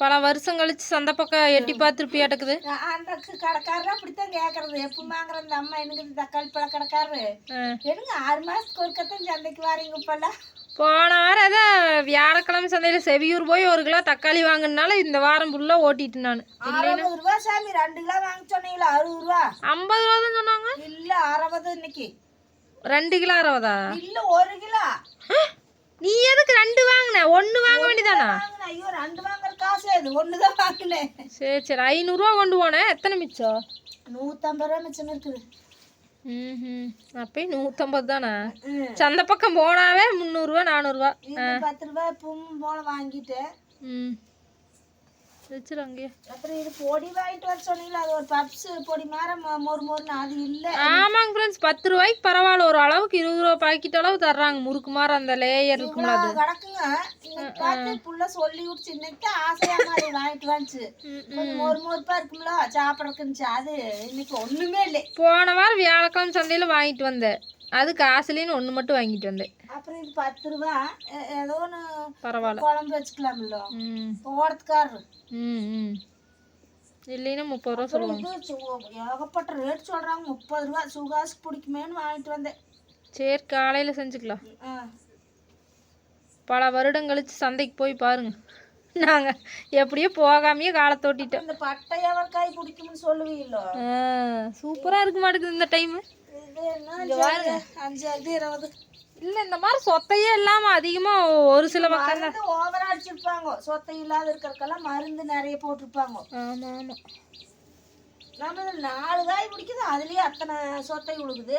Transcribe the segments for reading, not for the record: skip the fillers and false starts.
பல வருஷம் கழிச்சு சந்தை பக்கம் எட்டி பார்த்துருப்பியாட்டக்குது. அந்த கடைக்காரர் அப்படித்தான் கேட்கறது. எப்போ வாங்குற இந்த அம்மா எனக்கு தக்காளி பழ கடைக்காரரு எடுங்க 6 மாசத்துக்கு ஒருக்கத்தான் சந்தைக்கு வாரீங்க இப்பெல்லாம். போன வாரம் அதான் வியாழக்கிழமை சந்தையில் செவியூர் போய் 1 கிலோ தக்காளி வாங்கினால இந்த வாரம் ஃபுல்லாக ஓட்டிட்டு நான். 60 ரூபா சாமி. 2 கிலோ வாங்க சொன்னீங்களா? 60 ரூபா. 50 ரூபா தான் சொன்னாங்க. இல்ல 60 இன்னைக்கு. 2 கிலோ 60? இல்ல 1 கிலோ. நீ எதுக்கு 2 வாங்கின? 1 வாங்க வேண்டியதானா? ஐயோ 2 வாங்குற காசு இது. 1 தான் வாங்கினேன். சரி 500 ரூபா கொண்டு போனேன். எத்தனை மிச்சம்? 150 ரூபா மிச்சம் இருக்குது. அப்பயும் 150 தானே. சந்தை பக்கம் போனாவே 300 ரூபா 400 ரூபா. 10 ரூபா பூம் போல வாங்கிட்டேன். வச்சிருங்க. அப்புறம் இது பொடி வாங்கிட்டு வர சொன்னீங்களா? அது ஒரு பப்ஸ் பொடி மாதிரி மொறுன்னு அது இல்லை. ஆமாங்க ஃப்ரெண்ட்ஸ், 10 ரூபாய்க்கு பரவாயில்ல. ஒரு அளவுக்கு 20 ரூபா பாக்கெட் அளவு தர்றாங்க. முறுக்கு மாதிரி அந்த லேயர் இருக்கும்ல அது கிடக்குங்க. இன்னைக்கு பார்த்து புள்ள சொல்லி விடுச்சு. இன்னைக்கு ஆசையா மாதிரி வாங்கிட்டு வந்துச்சு. கொஞ்சம் மொறுப்பா இருக்கும்ல சாப்பிட்றதுக்குச்சு. அது இன்னைக்கு ஒண்ணுமே இல்லை. போன வாரம் வியாழக்கிழமை சந்தையில் வாங்கிட்டு வந்தேன். அது காசுலின்னு 1 மட்டும் வாங்கிட்டு வந்தேன். அப்புறம் இது 10 ரூபா ஏதோ ஒன்று பரவாயில்ல குழம்பு வச்சுக்கலாம்ல ஓடத்துக்காரரு. இல்லைன்னா 30 ரூபா சொல்லுவாங்க. ஏகப்பட்ட ரேட் சொல்றாங்க. 30 ரூபா சுகாசுக்கு பிடிக்குமேன்னு வாங்கிட்டு வந்தேன். சரி காலையில் செஞ்சுக்கலாம். பல வருடம் கழிச்சு சந்தைக்கு போய் பாருங்க. நாங்கள் எப்படியோ போகாமையே காலத்தை ஓட்டிட்டோம். இந்த பட்டை எவர்காய் பிடிக்கும்னு சொல்லுவீங்களோ? சூப்பராக இருக்க மாட்டேங்குது இந்த டைமு. 5 20 இல்லை இந்த மாதிரி சொத்தையே இல்லாமல் அதிகமாக ஒரு சில பக்கம் தான் ஓவரா அடிச்சிருப்பாங்க. சொத்தை இல்லாத இருக்கிறதுக்கெல்லாம் மருந்து நிறைய போட்டிருப்பாங்க. ஆமாம் ஆமாம். நம்ம 4 காய் பிடிக்குது, அதுலேயே அத்தனை சொத்தை உழுகுது.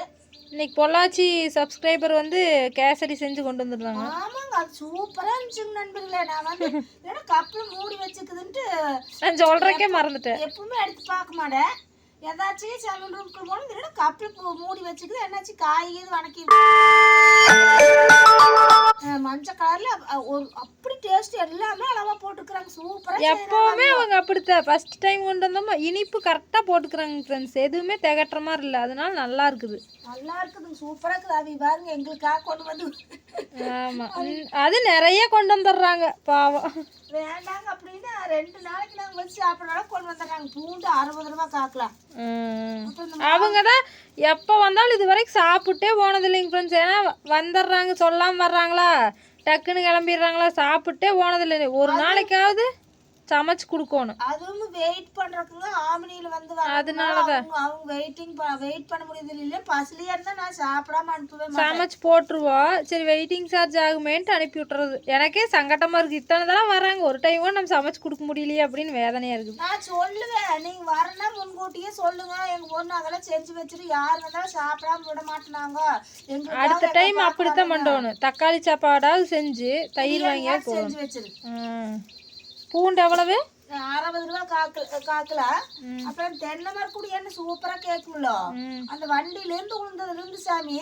இன்னைக்கு பொள்ளாச்சி சப்ஸ்கிரைபர் வந்து கேசரி செஞ்சு கொண்டு வந்துடுறாங்க. ஆமாங்க, அது சூப்பரா இருந்துச்சுங்க நண்பர்களே. நான் வந்து ஏன்னா கப்பில் மூடி வச்சுக்குதுன்ட்டு நான் சொல்றக்கே மறந்துட்டேன். எப்பவுமே எடுத்து பார்க்க மாட்டேன். ஏதாச்சும் சமையல் ரூமுக்கு போகணும் இல்லைன்னா கப்பில் மூடி வச்சுக்குது. என்னாச்சும் காய்கறி வணக்கி மஞ்சள் கலர்ல ஒரு அப்படி டேஸ்ட் எல்லாமே அளவா போட்டுக்கிறாங்க. சூப்பரா. எப்பவுமே அவங்க அப்படித்தான். ஃபர்ஸ்ட் டைம் கொண்டு வந்தோமா இனிப்பு கரெக்டா போட்டுக்கிறாங்க ஃப்ரெண்ட்ஸ். எதுவுமே திகட்டுற மாதிரி இல்லை. அதனால நல்லா இருக்குது. நல்லா இருக்குதுங்க, சூப்பரா இருக்குது. அது பாருங்க எங்களுக்காக கொண்டு வந்து. ஆமா, அது நிறைய கொண்டு வந்துடுறாங்க பாவம். வேண்டாங்க அப்படின்னா 2 நாளைக்கு நாங்கள் வச்சு சாப்பிட்றோம் கொண்டு வந்துடுறாங்க. பூண்டு 60 ரூபா காக்கலாம். அவங்க தான் எப்போ வந்தாலும் இது வரைக்கும் சாப்பிட்டே போனது இல்லைங்க ஃப்ரெண்ட்ஸ். ஏன்னா வந்துடுறாங்க சொல்லாமல் வர்றாங்களா, டக்குன்னு கிளம்பிடுறாங்களா, சாப்பிட்டே போனதில்லை. ஒரு நாளைக்காவது சமைச்சு கொடுக்கணும். அதுவும் வெயிட் பண்றதுக்குங்க ஆமினியில வந்து அதனாலதான் அவங்க வெயிட் பண்ண முடியுது இல்லையா. பசிலியா இருந்தா நான் சாப்பிடாம அனுப்பவே சமைச்சு போட்டுருவோம். சரி வெயிட்டிங் சார்ஜ் ஆகுமேன்ட்டு அனுப்பி விட்டுறது. எனக்கே சங்கட்டமா இருக்கு. இத்தனை தடவை வராங்க, ஒரு டைம் கூட நம்ம சமைச்சு கொடுக்க முடியலையே அப்படின்னு வேதனையா இருக்குது. நான் சொல்லுவேன், நீங்க வரனா முன்கூட்டியே சொல்லுங்க. எங்க பொண்ணு அதெல்லாம் செஞ்சு வச்சுட்டு யாரு வந்தாலும் சாப்பிடாம விட மாட்டாங்க. அடுத்த டைம் அப்படித்தான் பண்ணணும். தக்காளி சாப்பாடாவது செஞ்சு தயிர் வாங்கியா செஞ்சு வச்சிரு. பூண்டு எவ்வளவு? 60 ரூபா காக்கல. அப்புறம் தென்னை மரக்கூடி என்ன சூப்பரா கேட்கும்ல. அந்த வண்டியில இருந்து விழுந்ததுல இருந்து சாமி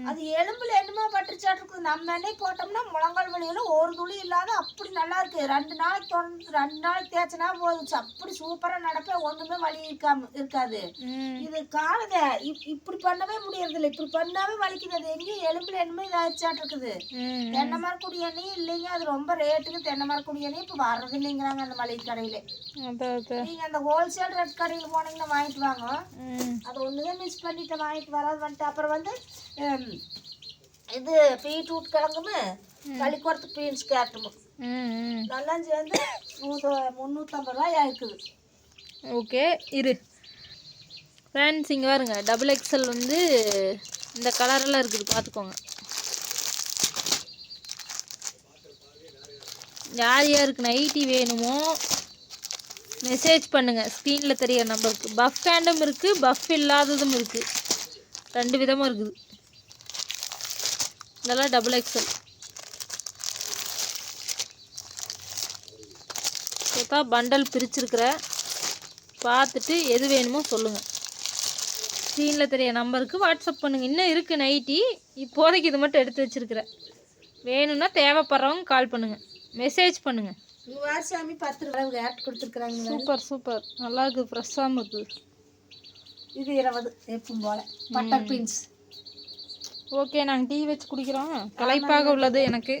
அது எலும்புல என்னமோ பட்டுச்சாட்டு இருக்குது. நம்ம எண்ணெய் போட்டோம்னா முழங்கால் வலியில ஒரு துளி இல்லாத அப்படி நல்லா இருக்கு. 2 நாளைக்கு தேய்ச்சனா போதுச்சு. அப்படி சூப்பரா நடப்பேன். ஒண்ணுமே வலி இருக்காது. இது காலத இப்படி பண்ணவே முடியறது இல்லை. இப்படி பண்ணாவே வலிக்குது. அது எங்கேயும் எலும்புல என்னமோ இதாச்சாட்டு இருக்குது. தென்னை மரக்கூடி எண்ணெயும் இல்லைங்க. அது ரொம்ப ரேட்டுக்கு தென்னை மரக்கூடி எண்ணெய் இப்ப வர்றது இல்லைங்கிறாங்க அந்த மளிகை கடையில. நீங்க அந்த ஹோல்சேல் ரேட் கடையில் போனீங்கன்னா வாங்கிட்டு வாங்க. அது ஒண்ணுதான் மிஸ் பண்ணிட்டு வாங்கிட்டு வராது வந்துட்டு. அப்புறம் வந்து இது பீட்ரூட் கிழங்குமே களிக்குறத்து பீன்ஸ் கேரட்டுமே நல்லா சேர்ந்து 350 ரூபாய் ஆயிருக்குது. ஓகே இரு ஃப்ரெண்ட்ஸ், இங்கே பாருங்க டபுள் எக்ஸல் வந்து இந்த கலரெல்லாம் இருக்குது பார்த்துக்கோங்க. யார் யாருக்கு நைட்டி வேணுமோ மெசேஜ் பண்ணுங்கள். ஸ்க்ரீனில் தெரிகிற நம்பருக்கு. பஃப் ஹேண்டும் இருக்குது, பஃப் இல்லாததும் இருக்குது. 2 விதமாக இருக்குது. இதெல்லாம் டபுள் எக்ஸல். பார்த்தா பண்டல் பிரிச்சுருக்குறேன். பார்த்துட்டு எது வேணுமோ சொல்லுங்கள். ஸ்க்ரீனில் தெரிய நம்பருக்கு வாட்ஸ்அப் பண்ணுங்கள். இன்னும் இருக்குது நைட்டி. இப்போதைக்கு இது மட்டும் எடுத்து வச்சுருக்கிறேன். வேணும்னா தேவைப்படுறவங்க கால் பண்ணுங்கள், மெசேஜ் பண்ணுங்கள். சாமி 10 ரூபாய் ரேட் கொடுத்துருக்குறாங்க. சூப்பர் சூப்பர், நல்லா இருக்குது, ஃப்ரெஷ்ஷாகவும் இருக்குது. இது 20 எப்பவும் போல பட்டர் பீன்ஸ். ஓகே, நாங்கள் டீ வச்சு குடிக்கிறோம். களைப்பாக உள்ளது எனக்கு.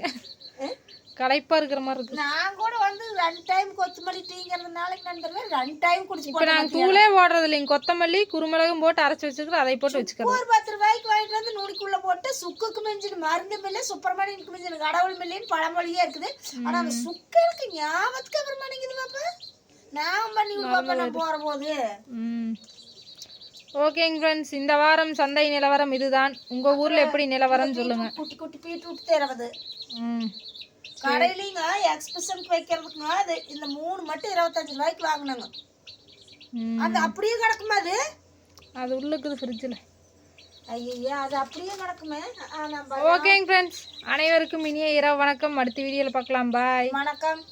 களைப்பாக இருக்கிற மாதிரி இருக்குது. நான் கூட வந்து 2 டைம் கொத்தமல்லி டீங்கிறது நாளைக்கு நண்பர்கள் 2 டைம் குடிச்சு இப்போ நாங்கள் தூளே போடுறது இல்லைங்க. கொத்தமல்லி குருமிளகும் போட்டு அரைச்சி வச்சுக்கிறோம், அதை போட்டு வச்சுக்கிறோம். ஒரு 10 ரூபாய்க்கு வாங்கிட்டு வந்து நூடிக்குள்ள போட்டு சுக்குக்கு மிஞ்சின மருந்து மில்லை சுப்பிரமணியனுக்கு மிஞ்சின கடவுள் மில்லின்னு பழமொழியே இருக்குது. ஆனா அந்த சுக்கு எனக்கு ஞாபகத்துக்கு அப்புறம் பண்ணிக்குது பாப்பா. நான் பண்ணி பாப்பா நான் போற போது. ஓகேங்க ஃப்ரெண்ட்ஸ், இந்த வாரம் சந்தை நிலவரம் இதுதான். உங்க ஊர்ல எப்படி நிலவரம் சொல்லுங்க. குட்டி குட்டி பீட்ரூட் தேரவது கடையிலங்க எக்ஸ்பிரஷனுக்கு வைக்கிறதுக்குங்க அது இந்த 3 மட்டும் 25 ரூபாய்க்கு வாங்கினாங்க. அது அப்படியே கிடக்குமா? அது உள்ள இருக்குது ஃப்ரிட்ஜில். ஐயா அது அப்படியே கிடக்குமே. ஓகேங்க ஃப்ரெண்ட்ஸ், அனைவருக்கும் இனிய இரவு வணக்கம். அடுத்த வீடியோவில் பார்க்கலாம். பாய். வணக்கம்.